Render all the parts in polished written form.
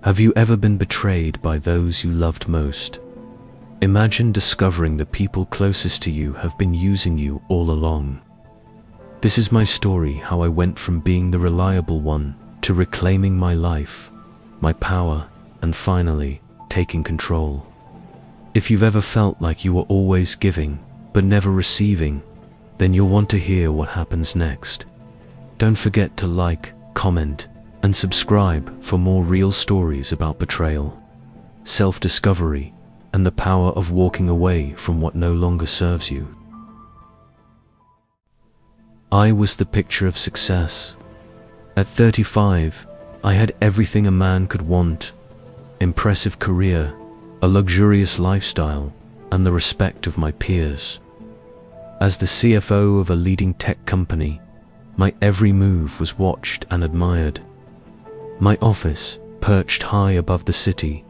Have you ever been betrayed by those you loved most? Imagine discovering the people closest to you have been using you all along. This is my story, how I went from being the reliable one to reclaiming my life, my power, and finally taking control. If you've ever felt like you were always giving but never receiving, then you'll want to hear what happens next. Don't forget to like, comment, and subscribe for more real stories about betrayal, self-discovery, and the power of walking away from what no longer serves you. I was the picture of success. At 35, I had everything a man could want: impressive career, a luxurious lifestyle, and the respect of my peers. As the CFO of a leading tech company, my every move was watched and admired. My office, perched high above the city,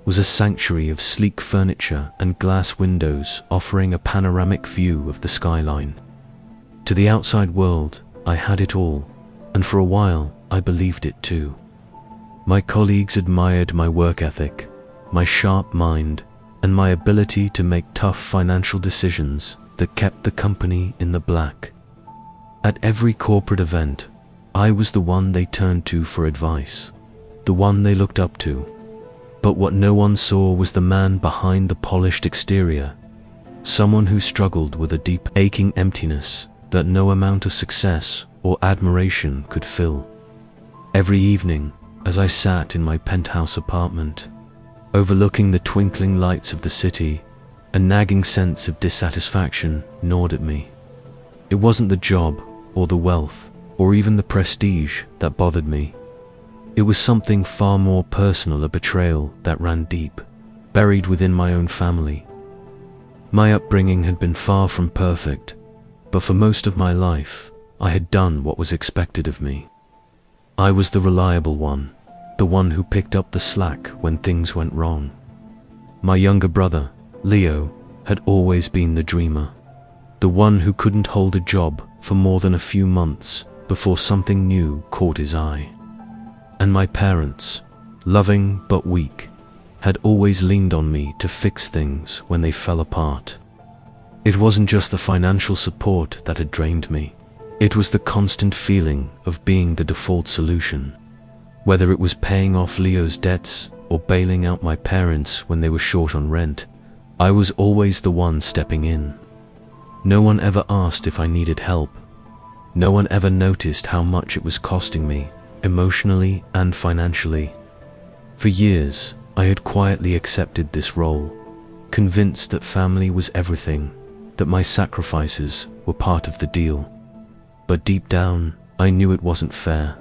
was a sanctuary of sleek furniture and glass windows offering a panoramic view of the skyline. To the outside world, I had it all, and for a while, I believed it too. My colleagues admired my work ethic, my sharp mind, and my ability to make tough financial decisions that kept the company in the black. At every corporate event, I was the one they turned to for advice, the one they looked up to. But what no one saw was the man behind the polished exterior, someone who struggled with a deep, aching emptiness that no amount of success or admiration could fill. Every evening, as I sat in my penthouse apartment, overlooking the twinkling lights of the city, a nagging sense of dissatisfaction gnawed at me. It wasn't the job, or the wealth, or even the prestige that bothered me. It was something far more personal, a betrayal that ran deep, buried within my own family. My upbringing had been far from perfect, but for most of my life, I had done what was expected of me. I was the reliable one, the one who picked up the slack when things went wrong. My younger brother, Leo, had always been the dreamer, the one who couldn't hold a job for more than a few months before something new caught his eye. And my parents, loving but weak, had always leaned on me to fix things when they fell apart. It wasn't just the financial support that had drained me. It was the constant feeling of being the default solution. Whether it was paying off Leo's debts or bailing out my parents when they were short on rent, I was always the one stepping in. No one ever asked if I needed help. No one ever noticed how much it was costing me, emotionally and financially. For years, I had quietly accepted this role, convinced that family was everything, that my sacrifices were part of the deal. But deep down, I knew it wasn't fair.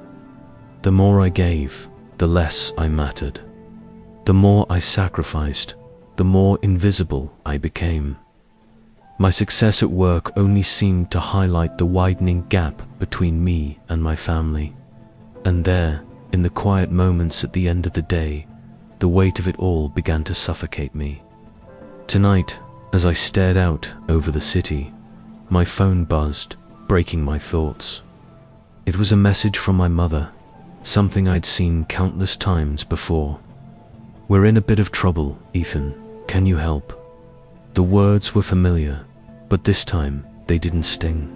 The more I gave, the less I mattered. The more I sacrificed, the more invisible I became. My success at work only seemed to highlight the widening gap between me and my family. And there, in the quiet moments at the end of the day, the weight of it all began to suffocate me. Tonight, as I stared out over the city, my phone buzzed, breaking my thoughts. It was a message from my mother, something I'd seen countless times before. "We're in a bit of trouble, Ethan. Can you help?" The words were familiar, but this time they didn't sting.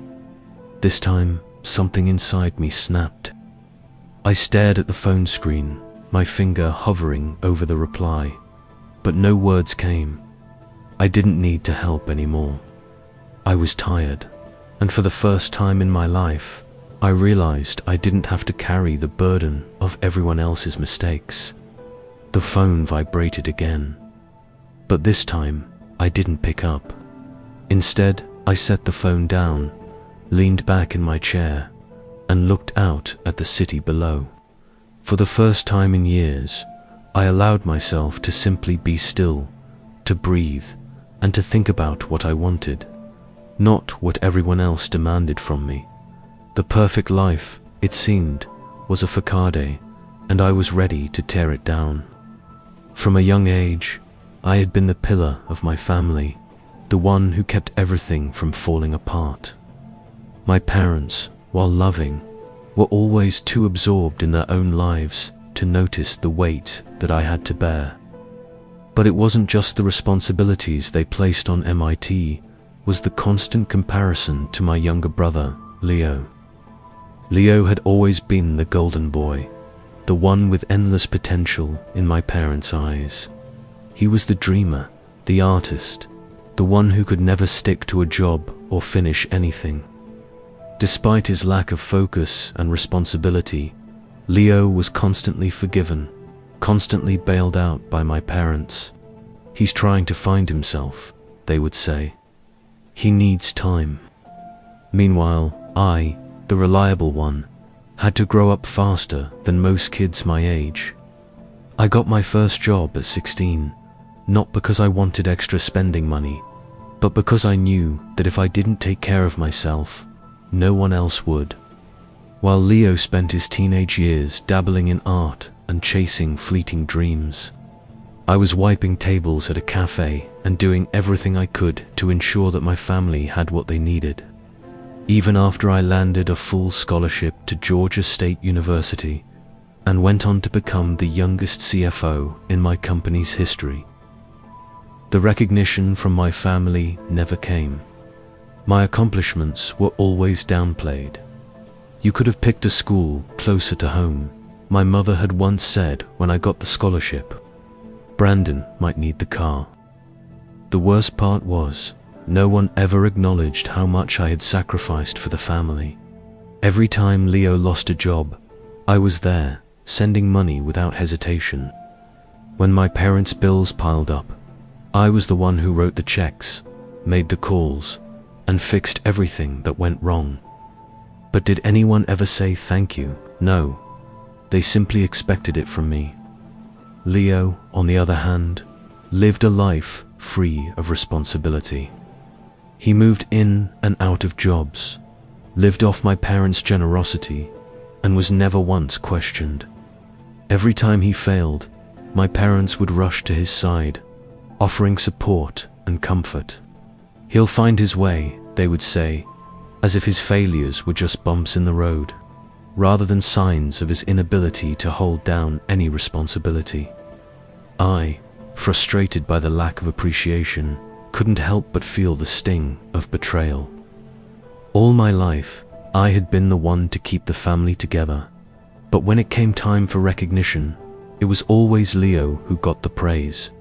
This time, something inside me snapped. I stared at the phone screen, my finger hovering over the reply, but no words came. I didn't need to help anymore. I was tired, and for the first time in my life, I realized I didn't have to carry the burden of everyone else's mistakes. The phone vibrated again, but this time I didn't pick up. Instead, I set the phone down, leaned back in my chair, and looked out at the city below. For the first time in years, I allowed myself to simply be still, to breathe, and to think about what I wanted, not what everyone else demanded from me. The perfect life, it seemed, was a facade, and I was ready to tear it down. From a young age, I had been the pillar of my family, the one who kept everything from falling apart. My parents, while loving, were always too absorbed in their own lives to notice the weight that I had to bear. But it wasn't just the responsibilities they placed on MIT, was the constant comparison to my younger brother, Leo. Leo had always been the golden boy, the one with endless potential in my parents' eyes. He was the dreamer, the artist, the one who could never stick to a job or finish anything. Despite his lack of focus and responsibility, Leo was constantly forgiven, constantly bailed out by my parents. He's trying to find himself, they would say. He needs time. Meanwhile, I, the reliable one, had to grow up faster than most kids my age. I got my first job at 16, not because I wanted extra spending money, but because I knew that if I didn't take care of myself, no one else would. While Leo spent his teenage years dabbling in art and chasing fleeting dreams, I was wiping tables at a cafe and doing everything I could to ensure that my family had what they needed. Even after I landed a full scholarship to Georgia State University and went on to become the youngest CFO in my company's history. The recognition from my family never came. My accomplishments were always downplayed. You could have picked a school closer to home, my mother had once said when I got the scholarship. Brandon might need the car. The worst part was, no one ever acknowledged how much I had sacrificed for the family. Every time Leo lost a job, I was there, sending money without hesitation. When my parents' bills piled up, I was the one who wrote the checks, made the calls, and fixed everything that went wrong. But did anyone ever say thank you? No. They simply expected it from me. Leo, on the other hand, lived a life free of responsibility. He moved in and out of jobs, lived off my parents' generosity, and was never once questioned. Every time he failed, my parents would rush to his side, offering support and comfort. He'll find his way, they would say, as if his failures were just bumps in the road, rather than signs of his inability to hold down any responsibility. I, frustrated by the lack of appreciation, couldn't help but feel the sting of betrayal. All my life, I had been the one to keep the family together, but when it came time for recognition, it was always Leo who got the praise.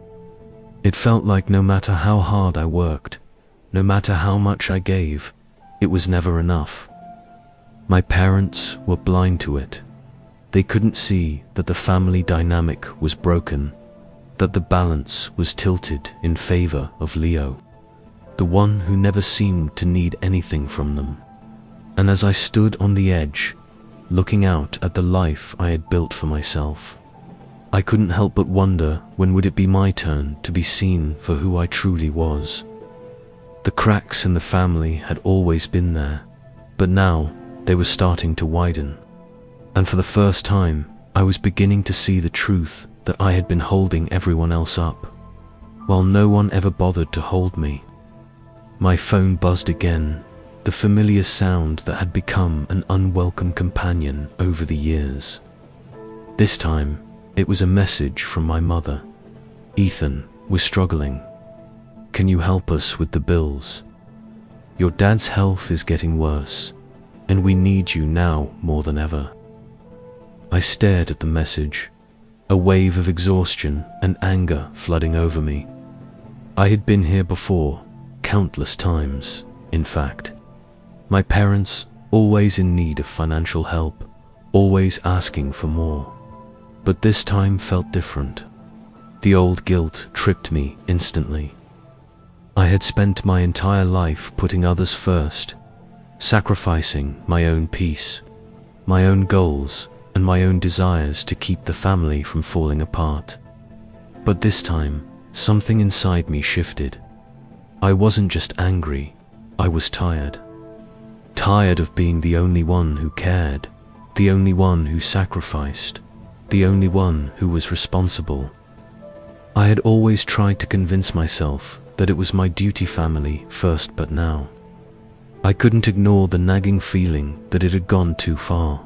It felt like no matter how hard I worked, no matter how much I gave, it was never enough. My parents were blind to it. They couldn't see that the family dynamic was broken, that the balance was tilted in favor of Leo, the one who never seemed to need anything from them. And as I stood on the edge, looking out at the life I had built for myself, I couldn't help but wonder when would it be my turn to be seen for who I truly was. The cracks in the family had always been there, but now they were starting to widen. And for the first time, I was beginning to see the truth that I had been holding everyone else up, while no one ever bothered to hold me. My phone buzzed again, the familiar sound that had become an unwelcome companion over the years. This time, it was a message from my mother. Ethan, we're struggling. Can you help us with the bills? Your dad's health is getting worse, and we need you now more than ever. I stared at the message, a wave of exhaustion and anger flooding over me. I had been here before, countless times, in fact. My parents, always in need of financial help, always asking for more. But this time felt different. The old guilt tripped me instantly. I had spent my entire life putting others first, sacrificing my own peace, my own goals, and my own desires to keep the family from falling apart. But this time, something inside me shifted. I wasn't just angry, I was tired. Tired of being the only one who cared, the only one who sacrificed, the only one who was responsible. I had always tried to convince myself that it was my duty family first, but now I couldn't ignore the nagging feeling that it had gone too far.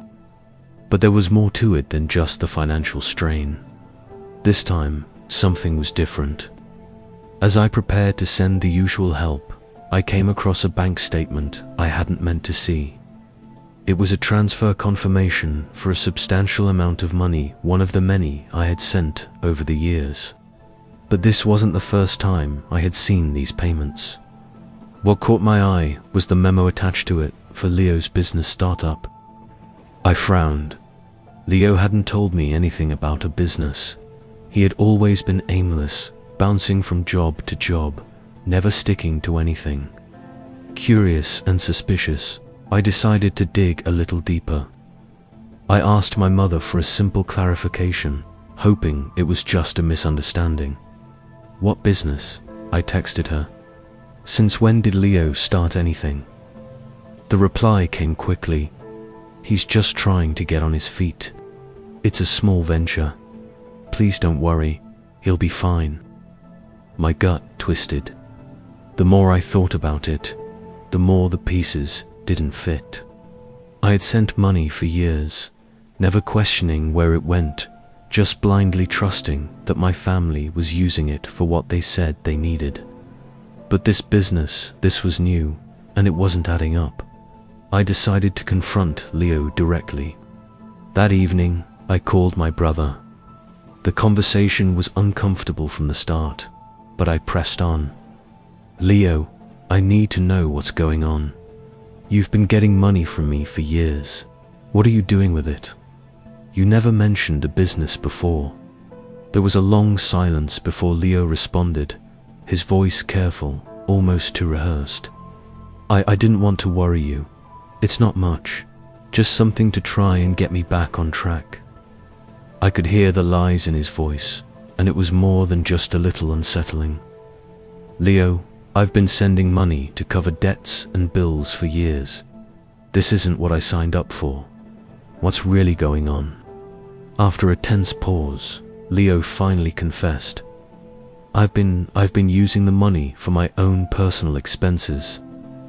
But there was more to it than just the financial strain. This time, something was different. As I prepared to send the usual help, I came across a bank statement I hadn't meant to see. It was a transfer confirmation for a substantial amount of money, one of the many I had sent over the years. But this wasn't the first time I had seen these payments. What caught my eye was the memo attached to it for Leo's business startup. I frowned. Leo hadn't told me anything about a business. He had always been aimless, bouncing from job to job, never sticking to anything. Curious and suspicious, I decided to dig a little deeper. I asked my mother for a simple clarification, hoping it was just a misunderstanding. "What business?" I texted her. "Since when did Leo start anything?" The reply came quickly. "He's just trying to get on his feet. It's a small venture. Please don't worry, he'll be fine." My gut twisted. The more I thought about it, the more the pieces didn't fit. I had sent money for years, never questioning where it went, just blindly trusting that my family was using it for what they said they needed. But this business, this was new, and it wasn't adding up. I decided to confront Leo directly. That evening, I called my brother. The conversation was uncomfortable from the start, but I pressed on. "Leo, I need to know what's going on. You've been getting money from me for years. What are you doing with it? You never mentioned a business before." There was a long silence before Leo responded, his voice careful, almost too rehearsed. I didn't want to worry you. It's not much, just something to try and get me back on track." I could hear the lies in his voice, and it was more than just a little unsettling. "Leo, I've been sending money to cover debts and bills for years. This isn't what I signed up for. What's really going on?" After a tense pause, Leo finally confessed. I've been using the money for my own personal expenses.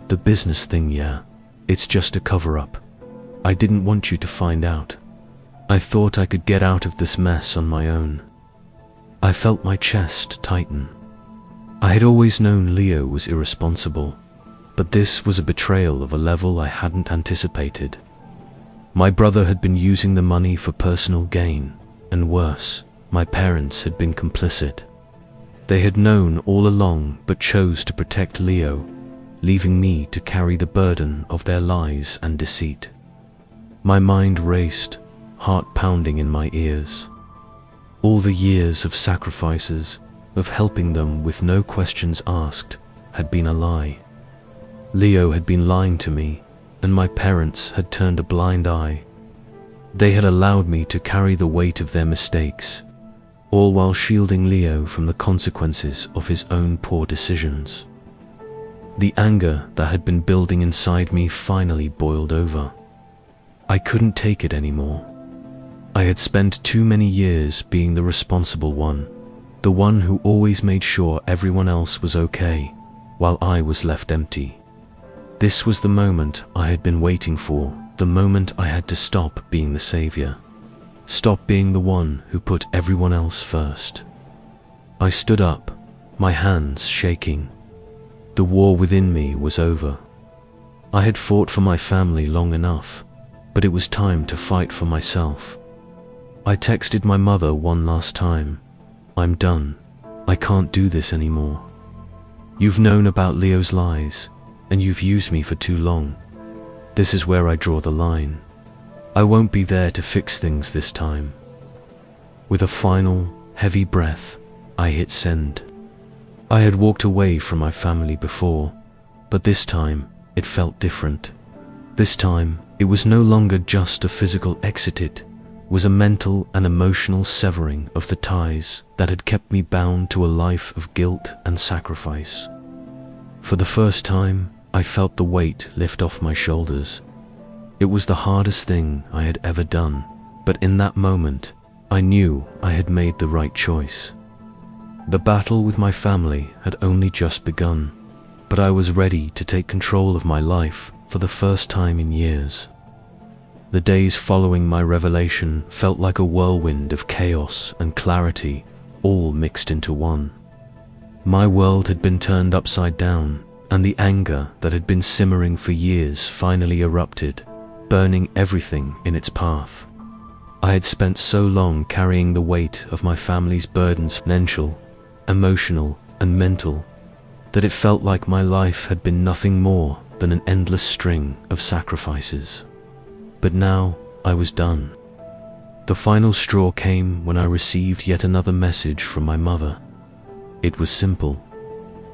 The business thing, yeah, it's just a cover-up. I didn't want you to find out. I thought I could get out of this mess on my own." I felt my chest tighten. I had always known Leo was irresponsible, but this was a betrayal of a level I hadn't anticipated. My brother had been using the money for personal gain, and worse, my parents had been complicit. They had known all along but chose to protect Leo, leaving me to carry the burden of their lies and deceit. My mind raced, heart pounding in my ears. All the years of sacrifices, of helping them with no questions asked, had been a lie. Leo had been lying to me, and my parents had turned a blind eye. They had allowed me to carry the weight of their mistakes, all while shielding Leo from the consequences of his own poor decisions. The anger that had been building inside me finally boiled over. I couldn't take it anymore. I had spent too many years being the responsible one, the one who always made sure everyone else was okay, while I was left empty. This was the moment I had been waiting for, the moment I had to stop being the savior. Stop being the one who put everyone else first. I stood up, my hands shaking. The war within me was over. I had fought for my family long enough, but it was time to fight for myself. I texted my mother one last time. "I'm done. I can't do this anymore. You've known about Leo's lies, and you've used me for too long. This is where I draw the line. I won't be there to fix things this time." With a final, heavy breath, I hit send. I had walked away from my family before, but this time it felt different. This time, it was no longer just a physical exit, it was a mental and emotional severing of the ties that had kept me bound to a life of guilt and sacrifice. For the first time, I felt the weight lift off my shoulders. It was the hardest thing I had ever done, but in that moment, I knew I had made the right choice. The battle with my family had only just begun, but I was ready to take control of my life for the first time in years. The days following my revelation felt like a whirlwind of chaos and clarity, all mixed into one. My world had been turned upside down, and the anger that had been simmering for years finally erupted, burning everything in its path. I had spent so long carrying the weight of my family's burdens, financial, emotional, and mental, that it felt like my life had been nothing more than an endless string of sacrifices. But now I was done. The final straw came when I received yet another message from my mother. It was simple.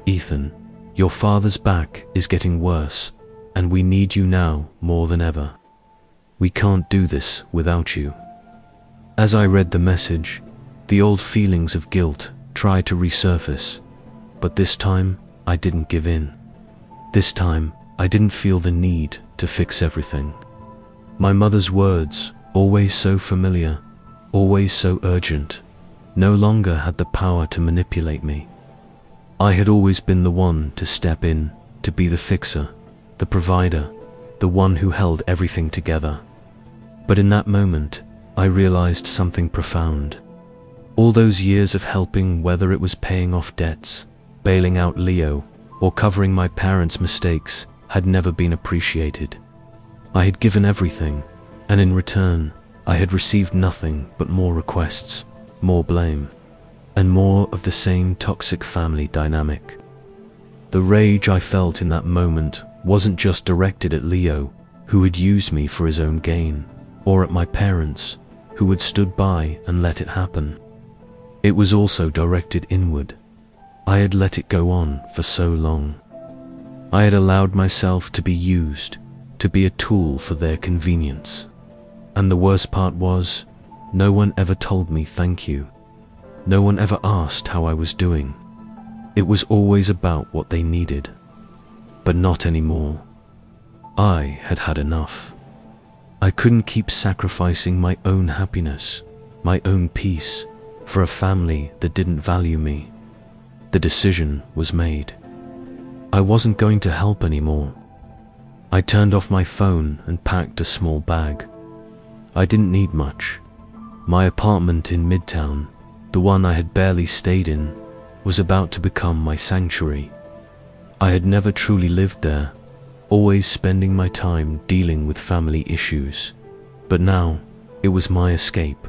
"Ethan, your father's back is getting worse, and we need you now more than ever. We can't do this without you." As I read the message, the old feelings of guilt tried to resurface, but this time I didn't give in. This time I didn't feel the need to fix everything. My mother's words, always so familiar, always so urgent, no longer had the power to manipulate me. I had always been the one to step in, to be the fixer, the provider, the one who held everything together. But in that moment, I realized something profound. All those years of helping, whether it was paying off debts, bailing out Leo, or covering my parents' mistakes, had never been appreciated. I had given everything, and in return, I had received nothing but more requests, more blame, and more of the same toxic family dynamic. The rage I felt in that moment wasn't just directed at Leo, who had used me for his own gain, or at my parents, who had stood by and let it happen. It was also directed inward. I had let it go on for so long. I had allowed myself to be used, to be a tool for their convenience. And the worst part was, no one ever told me thank you. No one ever asked how I was doing. It was always about what they needed. But not anymore. I had had enough. I couldn't keep sacrificing my own happiness, my own peace, for a family that didn't value me. The decision was made. I wasn't going to help anymore. I turned off my phone and packed a small bag. I didn't need much. My apartment in Midtown, the one I had barely stayed in, was about to become my sanctuary. I had never truly lived there, always spending my time dealing with family issues. But now, it was my escape.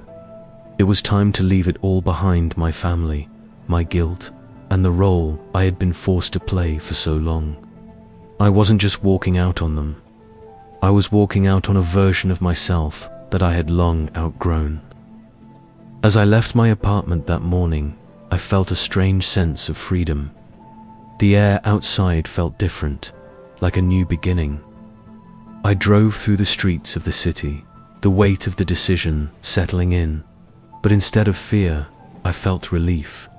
It was time to leave it all behind: my family, my guilt, and the role I had been forced to play for so long. I wasn't just walking out on them. I was walking out on a version of myself that I had long outgrown. As I left my apartment that morning, I felt a strange sense of freedom. The air outside felt different, like a new beginning. I drove through the streets of the city, the weight of the decision settling in, but instead of fear, I felt relief.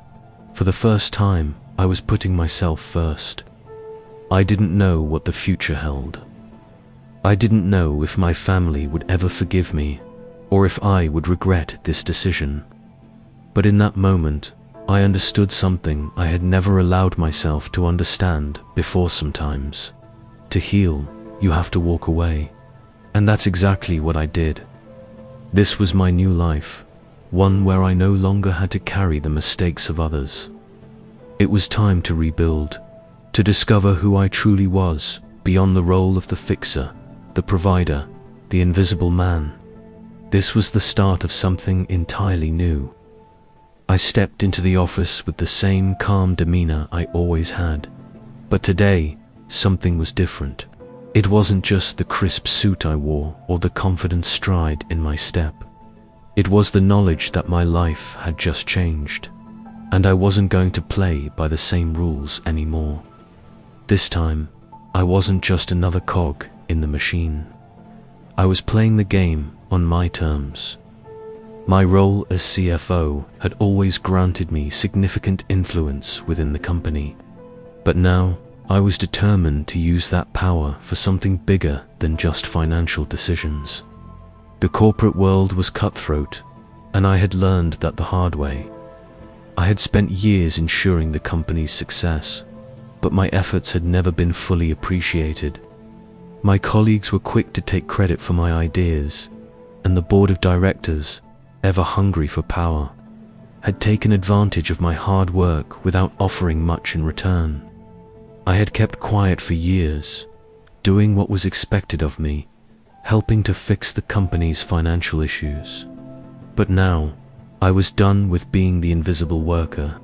For the first time, I was putting myself first. I didn't know what the future held. I didn't know if my family would ever forgive me, or if I would regret this decision. But in that moment, I understood something I had never allowed myself to understand before. Sometimes, to heal, you have to walk away. And that's exactly what I did. This was my new life, one where I no longer had to carry the mistakes of others. It was time to rebuild, to discover who I truly was, beyond the role of the fixer, the provider, the invisible man. This was the start of something entirely new. I stepped into the office with the same calm demeanor I always had. But today, something was different. It wasn't just the crisp suit I wore or the confident stride in my step. It was the knowledge that my life had just changed, and I wasn't going to play by the same rules anymore. This time, I wasn't just another cog in the machine. I was playing the game on my terms. My role as CFO had always granted me significant influence within the company, but now I was determined to use that power for something bigger than just financial decisions. The corporate world was cutthroat, and I had learned that the hard way. I had spent years ensuring the company's success, but my efforts had never been fully appreciated. My colleagues were quick to take credit for my ideas, and the board of directors, ever hungry for power, had taken advantage of my hard work without offering much in return. I had kept quiet for years, doing what was expected of me, helping to fix the company's financial issues. But now, I was done with being the invisible worker.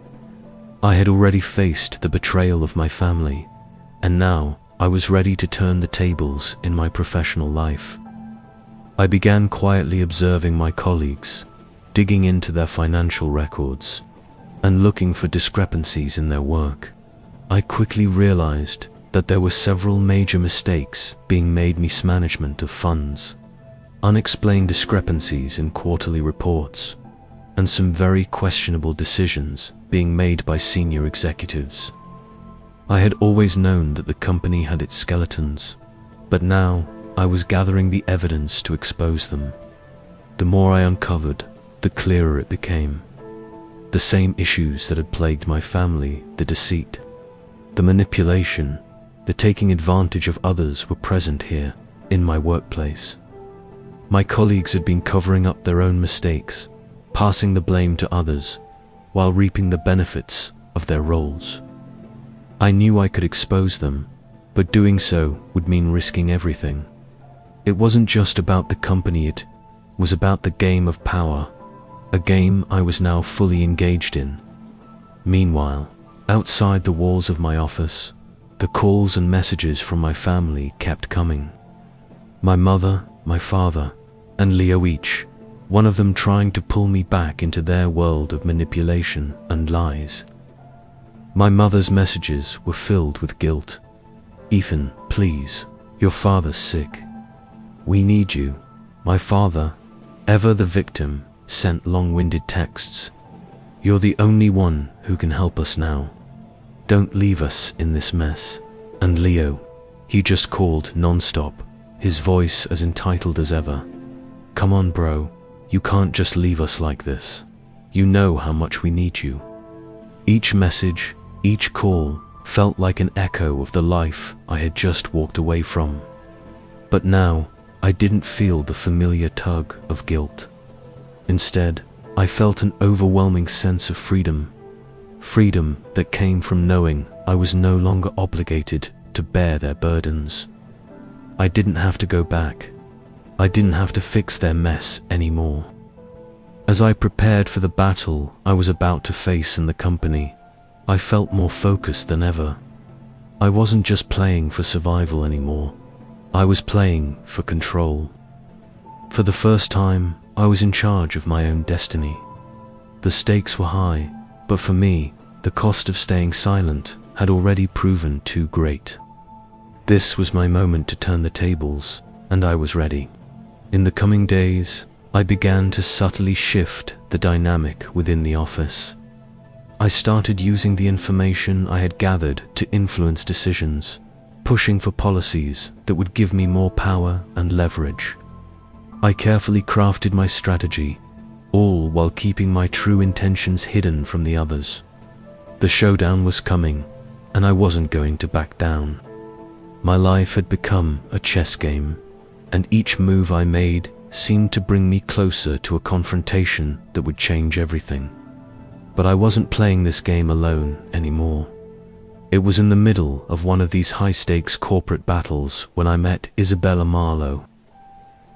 I had already faced the betrayal of my family, and now I was ready to turn the tables in my professional life. I began quietly observing my colleagues, digging into their financial records, and looking for discrepancies in their work. I quickly realized that there were several major mistakes being made: mismanagement of funds, unexplained discrepancies in quarterly reports, and some very questionable decisions being made by senior executives. I had always known that the company had its skeletons, but now I was gathering the evidence to expose them. The more I uncovered, the clearer it became. The same issues that had plagued my family, the deceit, the manipulation, the taking advantage of others, were present here, in my workplace. My colleagues had been covering up their own mistakes, passing the blame to others, while reaping the benefits of their roles. I knew I could expose them, but doing so would mean risking everything. It wasn't just about the company, it was about the game of power, a game I was now fully engaged in. Meanwhile, outside the walls of my office, the calls and messages from my family kept coming. My mother, my father, and Leo, each one of them trying to pull me back into their world of manipulation and lies. My mother's messages were filled with guilt. "Ethan, please, your father's sick. We need you." My father, ever the victim, sent long-winded texts. "You're the only one who can help us now. Don't leave us in this mess." And Leo, he just called non-stop, his voice as entitled as ever. "Come on, bro, you can't just leave us like this. You know how much we need you." Each message, each call, felt like an echo of the life I had just walked away from. But now, I didn't feel the familiar tug of guilt. Instead, I felt an overwhelming sense of freedom. Freedom that came from knowing I was no longer obligated to bear their burdens. I didn't have to go back. I didn't have to fix their mess anymore. As I prepared for the battle I was about to face in the company, I felt more focused than ever. I wasn't just playing for survival anymore. I was playing for control. For the first time, I was in charge of my own destiny. The stakes were high, but for me, the cost of staying silent had already proven too great. This was my moment to turn the tables, and I was ready. In the coming days, I began to subtly shift the dynamic within the office. I started using the information I had gathered to influence decisions, pushing for policies that would give me more power and leverage. I carefully crafted my strategy, all while keeping my true intentions hidden from the others. The showdown was coming, and I wasn't going to back down. My life had become a chess game, and each move I made seemed to bring me closer to a confrontation that would change everything. But I wasn't playing this game alone anymore. It was in the middle of one of these high-stakes corporate battles when I met Isabella Marlowe.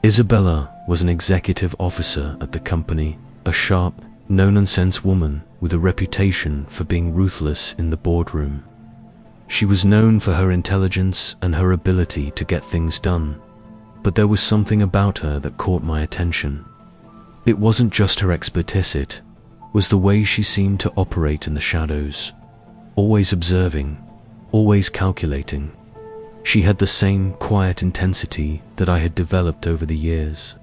Isabella was an executive officer at the company, a sharp, no-nonsense woman with a reputation for being ruthless in the boardroom. She was known for her intelligence and her ability to get things done, but there was something about her that caught my attention. It wasn't just her expertise, it was the way she seemed to operate in the shadows, always observing, always calculating. She had the same quiet intensity that I had developed over the years.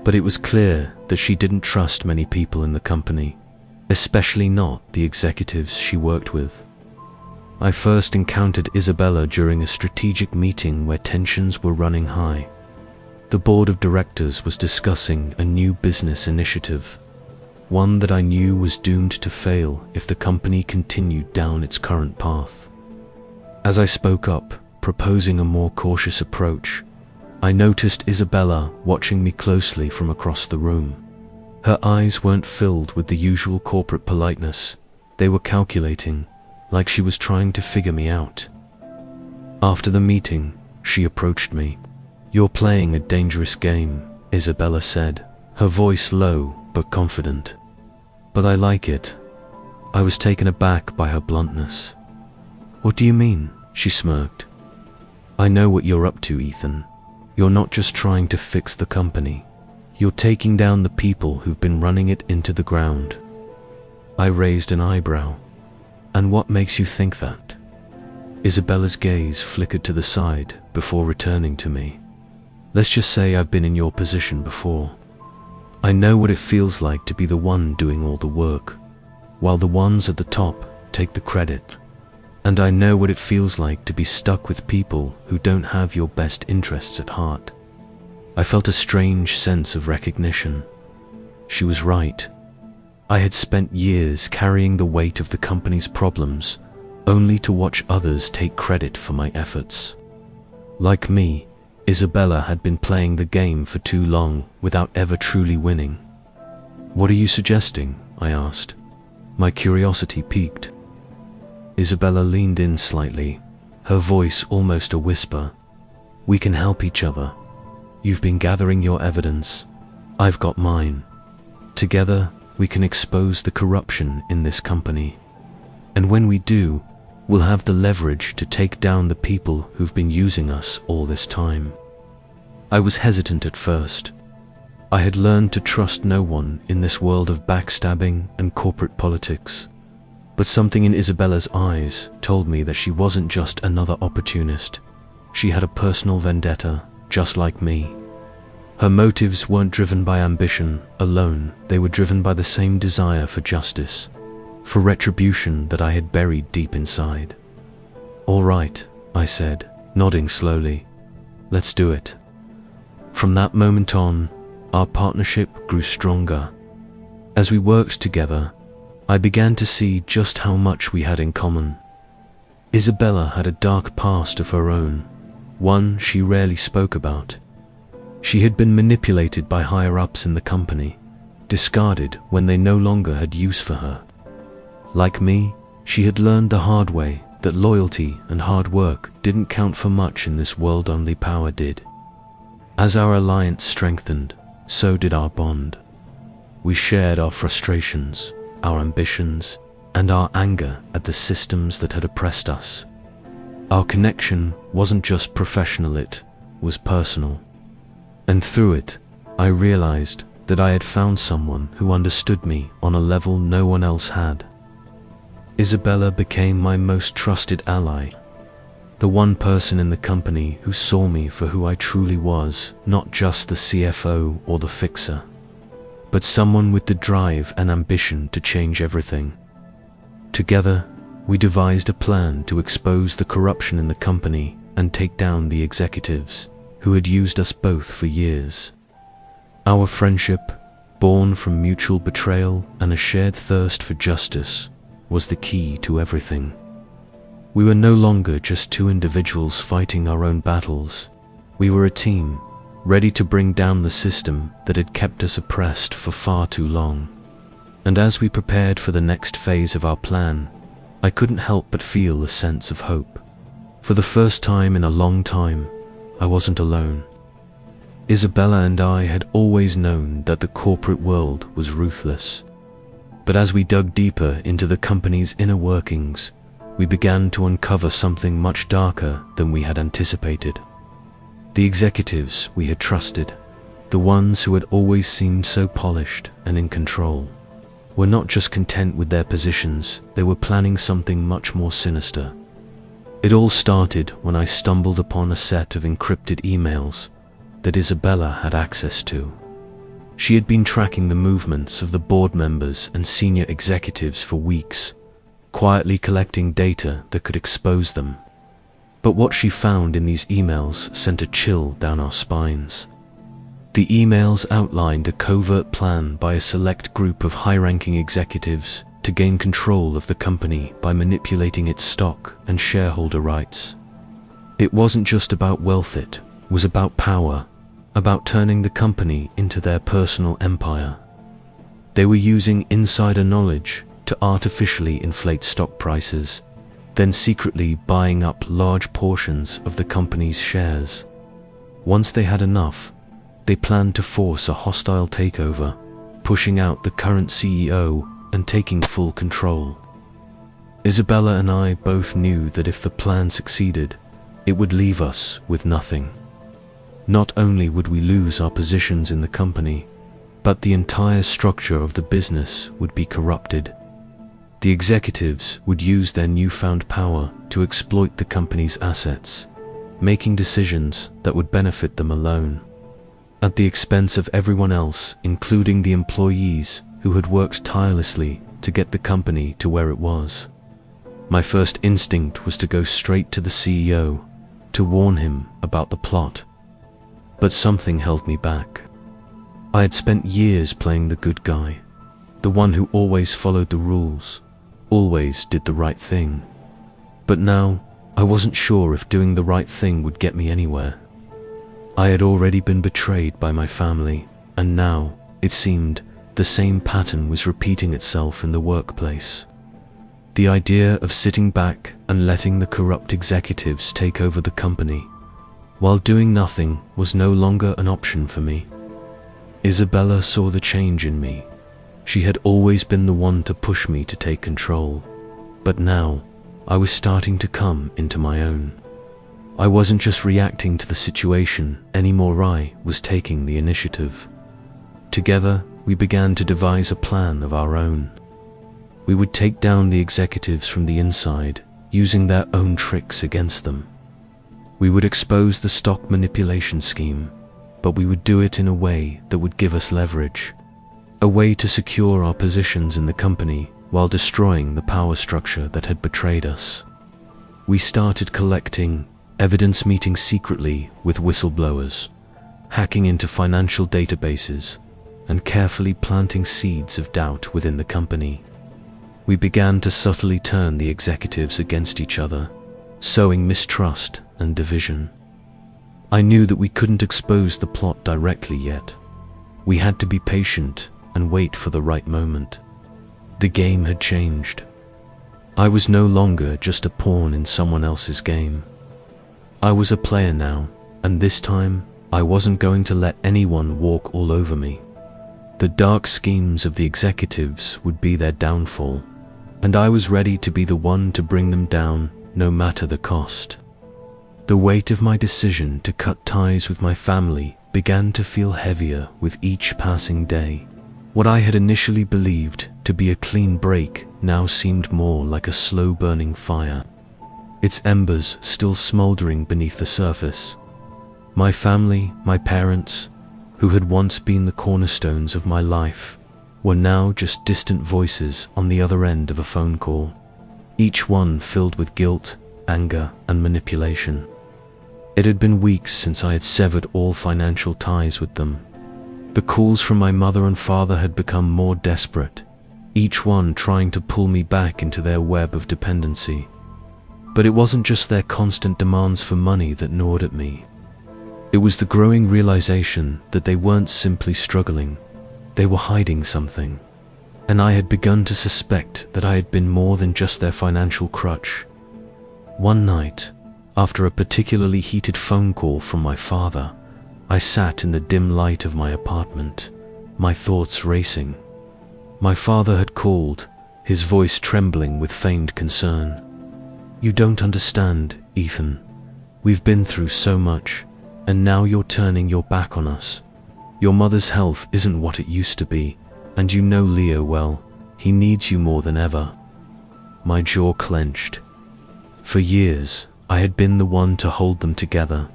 But it was clear that she didn't trust many people in the company, especially not the executives she worked with. I first encountered Isabella during a strategic meeting where tensions were running high. The board of directors was discussing a new business initiative, one that I knew was doomed to fail if the company continued down its current path. As I spoke up, proposing a more cautious approach, I noticed Isabella watching me closely from across the room. Her eyes weren't filled with the usual corporate politeness. They were calculating, like she was trying to figure me out. After the meeting, she approached me. "You're playing a dangerous game," Isabella said, her voice low but confident. "But I like it." I was taken aback by her bluntness. "What do you mean?" she smirked. "I know what you're up to, Ethan. You're not just trying to fix the company. You're taking down the people who've been running it into the ground." I raised an eyebrow. "And what makes you think that?" Isabella's gaze flickered to the side before returning to me. "Let's just say I've been in your position before. I know what it feels like to be the one doing all the work, while the ones at the top take the credit. And I know what it feels like to be stuck with people who don't have your best interests at heart." I felt a strange sense of recognition. She was right. I had spent years carrying the weight of the company's problems, only to watch others take credit for my efforts. Like me, Isabella had been playing the game for too long without ever truly winning. "What are you suggesting?" I asked. My curiosity piqued. Isabella leaned in slightly, her voice almost a whisper. "We can help each other. You've been gathering your evidence. I've got mine. Together, we can expose the corruption in this company. And when we do, we'll have the leverage to take down the people who've been using us all this time." I was hesitant at first. I had learned to trust no one in this world of backstabbing and corporate politics. But something in Isabella's eyes told me that she wasn't just another opportunist. She had a personal vendetta, just like me. Her motives weren't driven by ambition alone, they were driven by the same desire for justice, for retribution that I had buried deep inside. "All right," I said, nodding slowly. "Let's do it." From that moment on, our partnership grew stronger. As we worked together, I began to see just how much we had in common. Isabella had a dark past of her own, one she rarely spoke about. She had been manipulated by higher-ups in the company, discarded when they no longer had use for her. Like me, she had learned the hard way that loyalty and hard work didn't count for much in this world, only power did. As our alliance strengthened, so did our bond. We shared our frustrations, our ambitions, and our anger at the systems that had oppressed us. Our connection wasn't just professional, it was personal. And through it, I realized that I had found someone who understood me on a level no one else had. Isabella became my most trusted ally, the one person in the company who saw me for who I truly was, not just the CFO or the fixer, but someone with the drive and ambition to change everything. Together, we devised a plan to expose the corruption in the company and take down the executives who had used us both for years. Our friendship, born from mutual betrayal and a shared thirst for justice, was the key to everything. We were no longer just two individuals fighting our own battles. We were a team, ready to bring down the system that had kept us oppressed for far too long. And as we prepared for the next phase of our plan, I couldn't help but feel a sense of hope. For the first time in a long time, I wasn't alone. Isabella and I had always known that the corporate world was ruthless. But as we dug deeper into the company's inner workings, we began to uncover something much darker than we had anticipated. The executives we had trusted, the ones who had always seemed so polished and in control, were not just content with their positions, they were planning something much more sinister. It all started when I stumbled upon a set of encrypted emails that Isabella had access to. She had been tracking the movements of the board members and senior executives for weeks, quietly collecting data that could expose them. But what she found in these emails sent a chill down our spines. The emails outlined a covert plan by a select group of high-ranking executives to gain control of the company by manipulating its stock and shareholder rights. It wasn't just about wealth, it was about power, about turning the company into their personal empire. They were using insider knowledge to artificially inflate stock prices, then secretly buying up large portions of the company's shares. Once they had enough, they planned to force a hostile takeover, pushing out the current CEO and taking full control. Isabella and I both knew that if the plan succeeded, it would leave us with nothing. Not only would we lose our positions in the company, but the entire structure of the business would be corrupted. The executives would use their newfound power to exploit the company's assets, making decisions that would benefit them alone, at the expense of everyone else, including the employees who had worked tirelessly to get the company to where it was. My first instinct was to go straight to the CEO, to warn him about the plot. But something held me back. I had spent years playing the good guy, the one who always followed the rules, always did the right thing. But now, I wasn't sure if doing the right thing would get me anywhere. I had already been betrayed by my family, and now, it seemed, the same pattern was repeating itself in the workplace. The idea of sitting back and letting the corrupt executives take over the company, while doing nothing, was no longer an option for me. Isabella saw the change in me. She had always been the one to push me to take control, but now I was starting to come into my own. I wasn't just reacting to the situation anymore, I was taking the initiative. Together, we began to devise a plan of our own. We would take down the executives from the inside, using their own tricks against them. We would expose the stock manipulation scheme, but we would do it in a way that would give us leverage, a way to secure our positions in the company while destroying the power structure that had betrayed us. We started collecting evidence, meeting secretly with whistleblowers, hacking into financial databases, and carefully planting seeds of doubt within the company. We began to subtly turn the executives against each other, sowing mistrust and division. I knew that we couldn't expose the plot directly yet. We had to be patient and wait for the right moment. The game had changed. I was no longer just a pawn in someone else's game. I was a player now, and this time, I wasn't going to let anyone walk all over me. The dark schemes of the executives would be their downfall, and I was ready to be the one to bring them down, no matter the cost. The weight of my decision to cut ties with my family began to feel heavier with each passing day. What I had initially believed to be a clean break now seemed more like a slow-burning fire, its embers still smoldering beneath the surface. My family, my parents, who had once been the cornerstones of my life, were now just distant voices on the other end of a phone call, each one filled with guilt, anger, and manipulation. It had been weeks since I had severed all financial ties with them. The calls from my mother and father had become more desperate, each one trying to pull me back into their web of dependency. But it wasn't just their constant demands for money that gnawed at me. It was the growing realization that they weren't simply struggling, they were hiding something. And I had begun to suspect that I had been more than just their financial crutch. One night, after a particularly heated phone call from my father, I sat in the dim light of my apartment, my thoughts racing. My father had called, his voice trembling with feigned concern. "You don't understand, Ethan. We've been through so much, and now you're turning your back on us. Your mother's health isn't what it used to be, and you know Leo well. He needs you more than ever." My jaw clenched. For years, I had been the one to hold them together,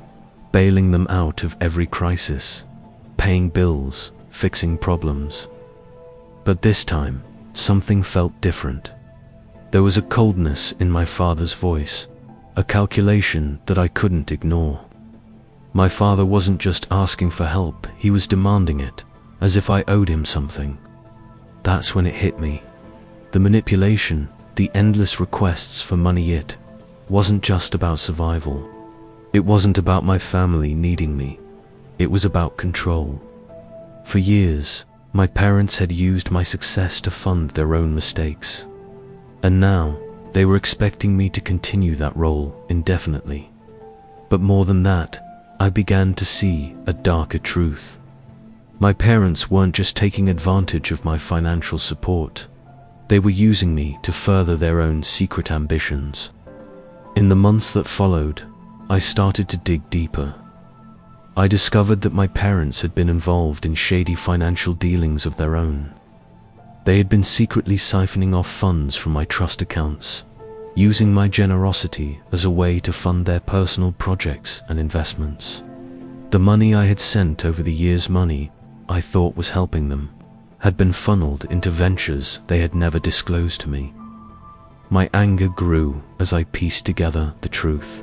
bailing them out of every crisis, paying bills, fixing problems. But this time, something felt different. There was a coldness in my father's voice, a calculation that I couldn't ignore. My father wasn't just asking for help, he was demanding it, as if I owed him something. That's when it hit me. The manipulation, the endless requests for money, it wasn't just about survival. It wasn't about my family needing me. It was about control. For years, my parents had used my success to fund their own mistakes. And now, they were expecting me to continue that role indefinitely. But more than that, I began to see a darker truth. My parents weren't just taking advantage of my financial support. They were using me to further their own secret ambitions. In the months that followed, I started to dig deeper. I discovered that my parents had been involved in shady financial dealings of their own. They had been secretly siphoning off funds from my trust accounts, using my generosity as a way to fund their personal projects and investments. The money I had sent over the years, money I thought was helping them, had been funneled into ventures they had never disclosed to me. My anger grew as I pieced together the truth.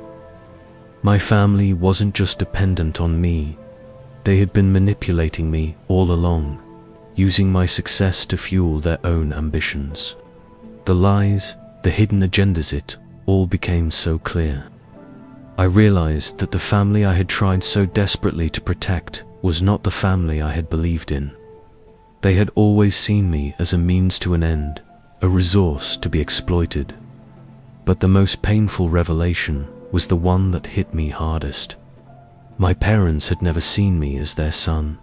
My family wasn't just dependent on me. They had been manipulating me all along, using my success to fuel their own ambitions. The lies, the hidden agendas, it all became so clear. I realized that the family I had tried so desperately to protect was not the family I had believed in. They had always seen me as a means to an end, a resource to be exploited. But the most painful revelation was the one that hit me hardest. My parents had never seen me as their son.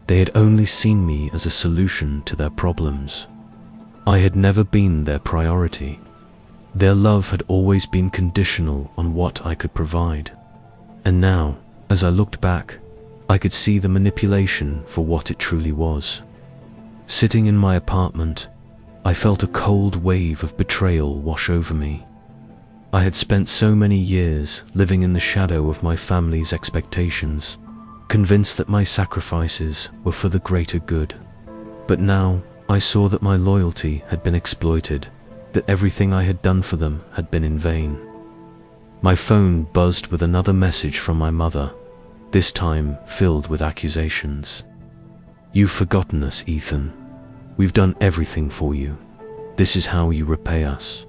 They had only seen me as a solution to their problems. I had never been their priority. Their love had always been conditional on what I could provide. And now, as I looked back, I could see the manipulation for what it truly was. Sitting in my apartment, I felt a cold wave of betrayal wash over me. I had spent so many years living in the shadow of my family's expectations, convinced that my sacrifices were for the greater good. But now I saw that my loyalty had been exploited, that everything I had done for them had been in vain. My phone buzzed with another message from my mother, this time filled with accusations. "You've forgotten us, Ethan. We've done everything for you. This is how you repay us."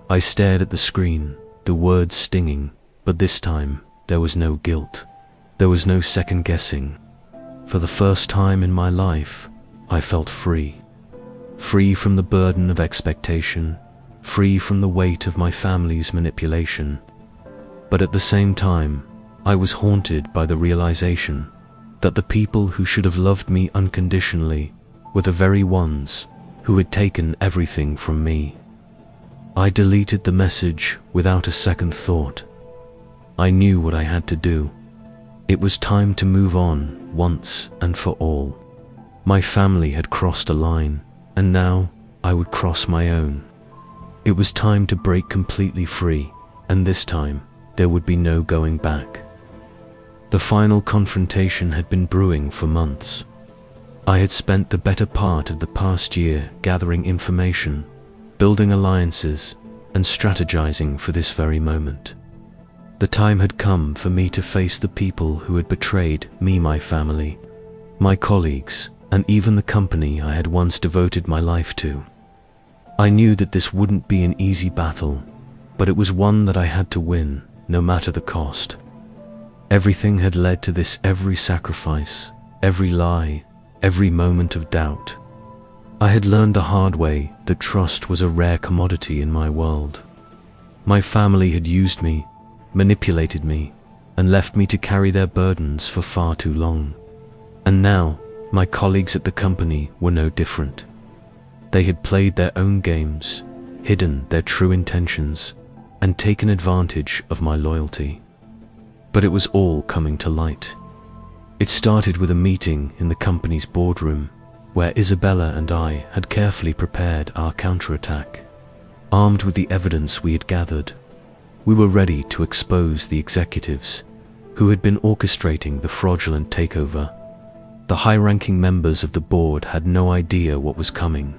I stared at the screen, the words stinging, but this time there was no guilt. There was no second guessing. For the first time in my life, I felt free. Free from the burden of expectation, free from the weight of my family's manipulation. But at the same time, I was haunted by the realization that the people who should have loved me unconditionally were the very ones who had taken everything from me. I deleted the message without a second thought. I knew what I had to do. It was time to move on once and for all. My family had crossed a line, and now I would cross my own. It was time to break completely free, and this time there would be no going back. The final confrontation had been brewing for months. I had spent the better part of the past year gathering information, building alliances, and strategizing for this very moment. The time had come for me to face the people who had betrayed me, my family, my colleagues, and even the company I had once devoted my life to. I knew that this wouldn't be an easy battle, but it was one that I had to win, no matter the cost. Everything had led to this, every sacrifice, every lie, every moment of doubt. I had learned the hard way that trust was a rare commodity in my world. My family had used me, manipulated me, and left me to carry their burdens for far too long. And now, my colleagues at the company were no different. They had played their own games, hidden their true intentions, and taken advantage of my loyalty. But it was all coming to light. It started with a meeting in the company's boardroom, where Isabella and I had carefully prepared our counterattack. Armed with the evidence we had gathered, we were ready to expose the executives who had been orchestrating the fraudulent takeover. The high-ranking members of the board had no idea what was coming.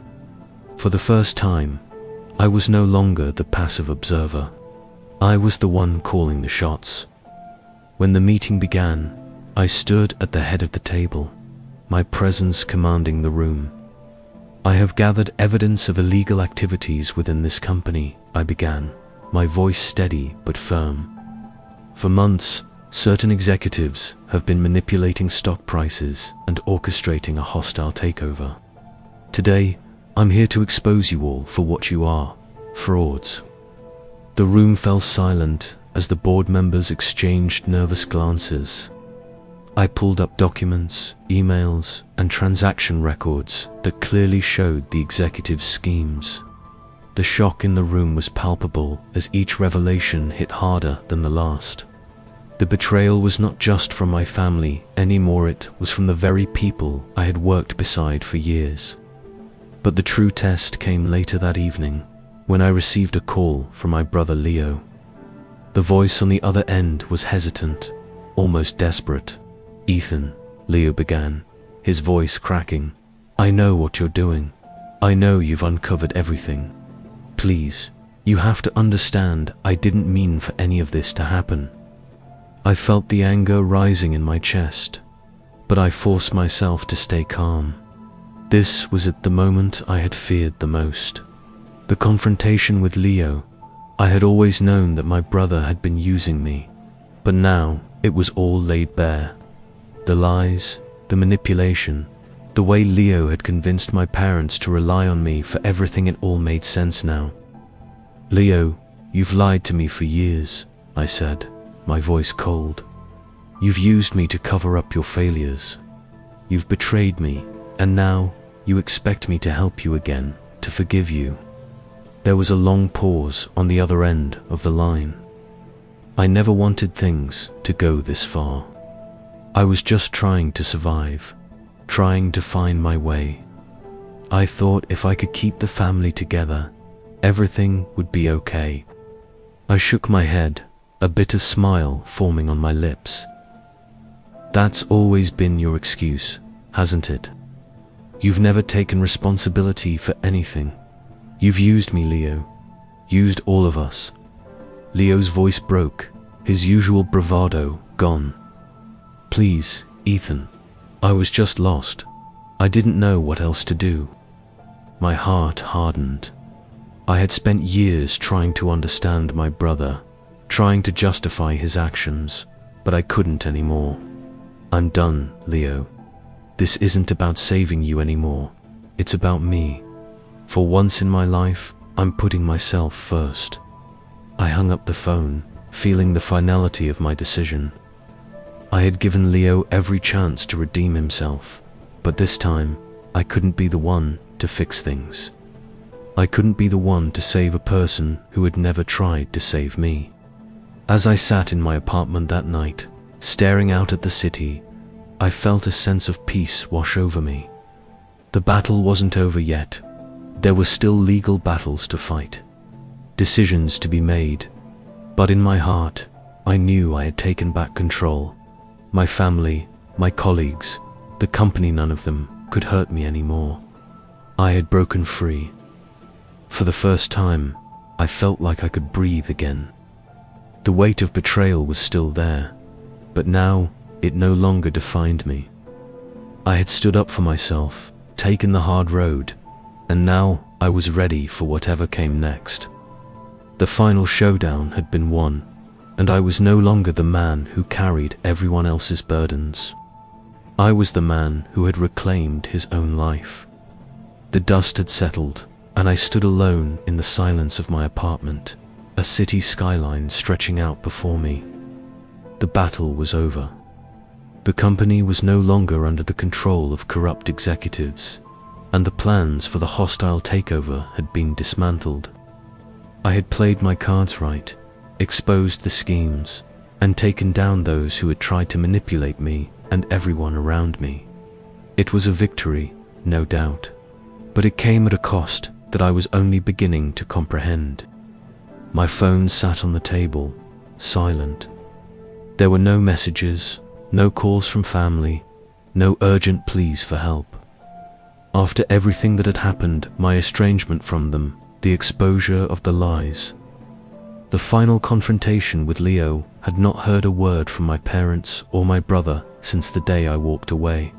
For the first time, I was no longer the passive observer. I was the one calling the shots. When the meeting began, I stood at the head of the table, my presence commanding the room. "I have gathered evidence of illegal activities within this company," I began, my voice steady but firm. For months, certain executives have been manipulating stock prices and orchestrating a hostile takeover. Today, I'm here to expose you all for what you are, frauds. The room fell silent as the board members exchanged nervous glances. I pulled up documents, emails, and transaction records that clearly showed the executives' schemes. The shock in the room was palpable as each revelation hit harder than the last. The betrayal was not just from my family anymore, it was from the very people I had worked beside for years. But the true test came later that evening, when I received a call from my brother Leo. The voice on the other end was hesitant, almost desperate. "Ethan," Leo began, his voice cracking, "I know what you're doing. I know you've uncovered everything. Please, you have to understand I didn't mean for any of this to happen." I felt the anger rising in my chest, but I forced myself to stay calm. This was at the moment I had feared the most. The confrontation with Leo. I had always known that my brother had been using me, but now it was all laid bare. The lies, the manipulation, the way Leo had convinced my parents to rely on me for everything, it all made sense now. "Leo, you've lied to me for years," I said, my voice cold. "You've used me to cover up your failures. You've betrayed me, and now you expect me to help you again, to forgive you." There was a long pause on the other end of the line. I never wanted things to go this far. I was just trying to survive, trying to find my way. I thought if I could keep the family together, everything would be okay. I shook my head, a bitter smile forming on my lips. "That's always been your excuse, hasn't it? You've never taken responsibility for anything. You've used me, Leo. Used all of us." Leo's voice broke, his usual bravado gone. "Please, Ethan. I was just lost. I didn't know what else to do." My heart hardened. I had spent years trying to understand my brother, trying to justify his actions, but I couldn't anymore. "I'm done, Leo. This isn't about saving you anymore. It's about me. For once in my life, I'm putting myself first." I hung up the phone, feeling the finality of my decision. I had given Leo every chance to redeem himself, but this time, I couldn't be the one to fix things. I couldn't be the one to save a person who had never tried to save me. As I sat in my apartment that night, staring out at the city, I felt a sense of peace wash over me. The battle wasn't over yet. There were still legal battles to fight, decisions to be made, but in my heart, I knew I had taken back control. My family, my colleagues, the company, none of them could hurt me anymore. I had broken free. For the first time, I felt like I could breathe again. The weight of betrayal was still there, but now it no longer defined me. I had stood up for myself, taken the hard road, and now I was ready for whatever came next. The final showdown had been won, and I was no longer the man who carried everyone else's burdens. I was the man who had reclaimed his own life. The dust had settled, and I stood alone in the silence of my apartment, a city skyline stretching out before me. The battle was over. The company was no longer under the control of corrupt executives, and the plans for the hostile takeover had been dismantled. I had played my cards right, exposed the schemes, and taken down those who had tried to manipulate me and everyone around me. It was a victory, no doubt, but it came at a cost that I was only beginning to comprehend. My phone sat on the table, silent. There were no messages, no calls from family, no urgent pleas for help. After everything that had happened, my estrangement from them, the exposure of the lies, the final confrontation with Leo, had not heard a word from my parents or my brother since the day I walked away.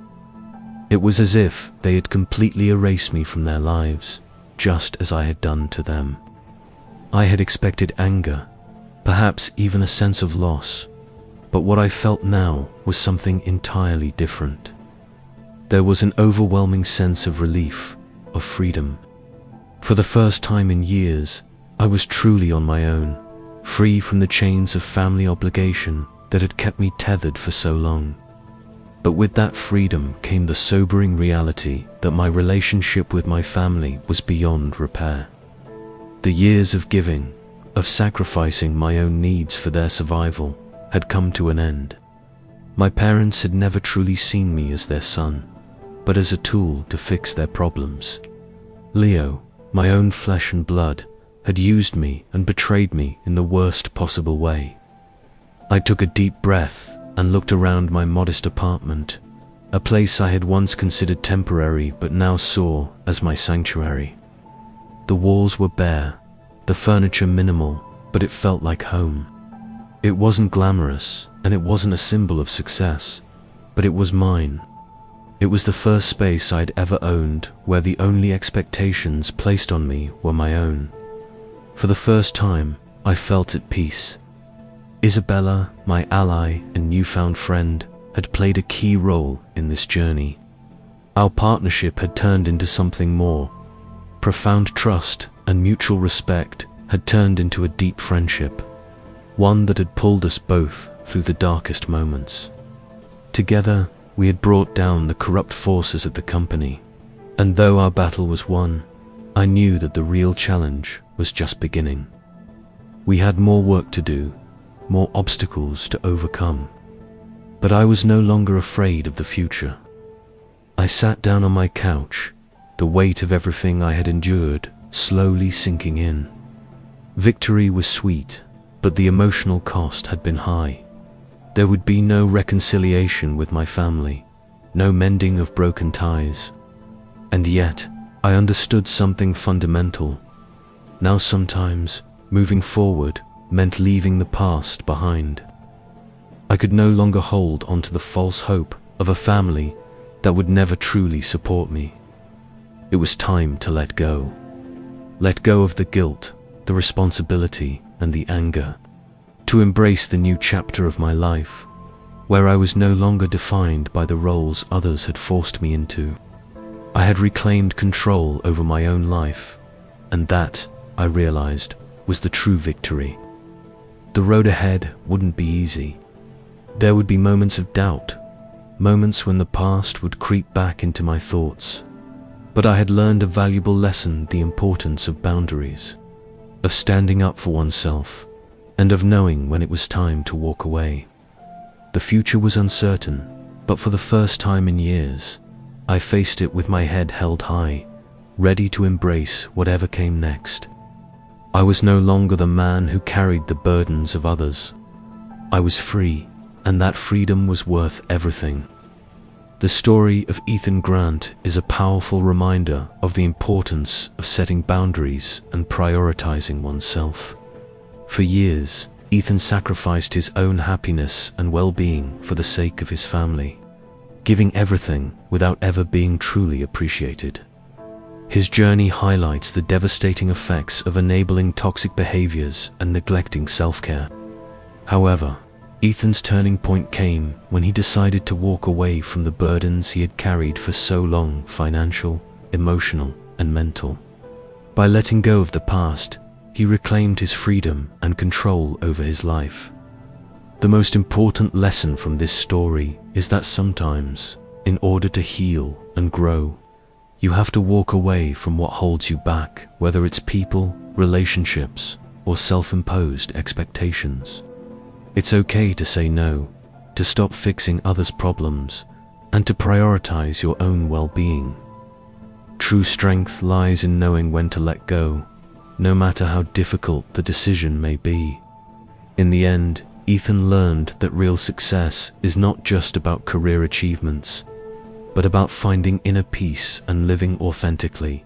It was as if they had completely erased me from their lives, just as I had done to them. I had expected anger, perhaps even a sense of loss. But what I felt now was something entirely different. There was an overwhelming sense of relief, of freedom. For the first time in years, I was truly on my own, free from the chains of family obligation that had kept me tethered for so long. But with that freedom came the sobering reality that my relationship with my family was beyond repair. The years of giving, of sacrificing my own needs for their survival, had come to an end. My parents had never truly seen me as their son, but as a tool to fix their problems. Leo, my own flesh and blood, had used me and betrayed me in the worst possible way. I took a deep breath and looked around my modest apartment, a place I had once considered temporary but now saw as my sanctuary. The walls were bare, the furniture minimal, but it felt like home. It wasn't glamorous, and it wasn't a symbol of success, but it was mine. It was the first space I'd ever owned where the only expectations placed on me were my own. For the first time, I felt at peace. Isabella, my ally and newfound friend, had played a key role in this journey. Our partnership had turned into something more. Profound trust and mutual respect had turned into a deep friendship, one that had pulled us both through the darkest moments. Together, we had brought down the corrupt forces at the company, and though our battle was won, I knew that the real challenge was just beginning. We had more work to do, more obstacles to overcome, but I was no longer afraid of the future. I sat down on my couch, the weight of everything I had endured slowly sinking in. Victory was sweet, but the emotional cost had been high. There would be no reconciliation with my family, no mending of broken ties. And yet, I understood something fundamental. Now sometimes, moving forward meant leaving the past behind. I could no longer hold onto the false hope of a family that would never truly support me. It was time to let go. Let go of the guilt, the responsibility, and the anger. To embrace the new chapter of my life, where I was no longer defined by the roles others had forced me into. I had reclaimed control over my own life, and that, I realized, was the true victory. The road ahead wouldn't be easy. There would be moments of doubt, moments when the past would creep back into my thoughts. But I had learned a valuable lesson: the importance of boundaries, of standing up for oneself, and of knowing when it was time to walk away. The future was uncertain, but for the first time in years, I faced it with my head held high, ready to embrace whatever came next. I was no longer the man who carried the burdens of others. I was free, and that freedom was worth everything. The story of Ethan Grant is a powerful reminder of the importance of setting boundaries and prioritizing oneself. For years, Ethan sacrificed his own happiness and well-being for the sake of his family, giving everything without ever being truly appreciated. His journey highlights the devastating effects of enabling toxic behaviors and neglecting self-care. However, Ethan's turning point came when he decided to walk away from the burdens he had carried for so long: financial, emotional, and mental. By letting go of the past, he reclaimed his freedom and control over his life. The most important lesson from this story is that sometimes, in order to heal and grow, you have to walk away from what holds you back, whether it's people, relationships, or self-imposed expectations. It's okay to say no, to stop fixing others' problems, and to prioritize your own well-being. True strength lies in knowing when to let go, no matter how difficult the decision may be. In the end, Ethan learned that real success is not just about career achievements, but about finding inner peace and living authentically.